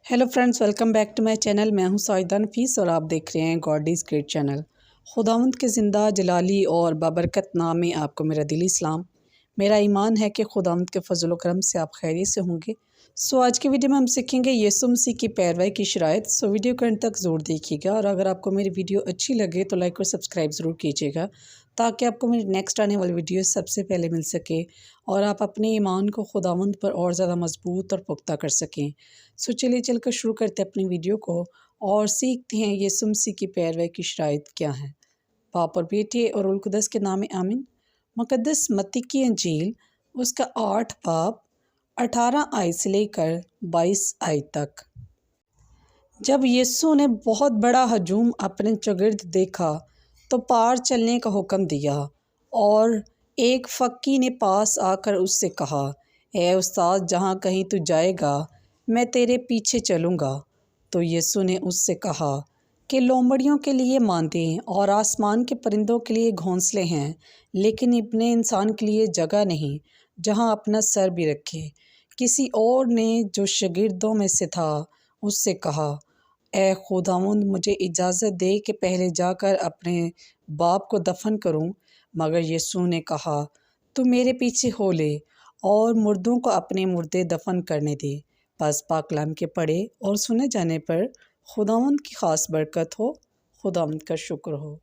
Hello friends, welcome back to my channel. मैं हूं साइदा नफीस और आप देख रहे हैं गॉड इज़ ग्रेट चैनल। खुदावंद के ज़िंदा जलाली और बाबरकत नाम में आपको मेरा दिली सलाम। मेरा ईमान है कि खुदावंद के फजल व करम से आप खैरियत से होंगे। आज की वीडियो में हम सीखेंगे यीशु मसीह की पैरवी की शराइत। वीडियो को अंत तक ज़रूर देखिएगा और अगर आपको मेरी वीडियो अच्छी लगे तो लाइक और सब्सक्राइब ज़रूर कीजिएगा ताकि आपको मेरी नेक्स्ट आने वाली वीडियो सबसे पहले मिल सके और आप अपने ईमान को खुदावंद पर और ज़्यादा मजबूत और पुख्ता कर सकें। चलिए चलकर शुरू करते हैं अपनी वीडियो को और सीखते हैं यीशु मसीह की पैरवी की शराइत क्या है। बाप और बेटे और रूह कुद्दस के नाम में आमीन। मुक़द्दस मत्ती की इंजील उसका 8 बाब 18 आयत से लेकर 22 आयत तक। जब यीशु ने बहुत बड़ा हजूम अपने चौगिर्द देखा तो पार चलने का हुक्म दिया और एक फ़क्की ने पास आकर उससे कहा, ए उस्ताद, जहाँ कहीं तू जाएगा मैं तेरे पीछे चलूँगा। तो यीशु ने उससे कहा कि लोमड़ियों के लिए मांदे और आसमान के परिंदों के लिए घोंसले हैं, लेकिन इब्ने इंसान के लिए जगह नहीं जहाँ अपना सर भी रखे। किसी और ने जो शागिर्दों में से था उससे कहा, ए खुदावंद, मुझे इजाज़त दे कि पहले जाकर अपने बाप को दफन करूं। मगर यीशु ने कहा, तू मेरे पीछे हो ले और मुर्दों को अपने मुर्दे दफन करने दे। बस पाक कलाम के पढ़े और सुने जाने पर खुदावंद की ख़ास बरकत हो। खुदावंद का शुक्र हो।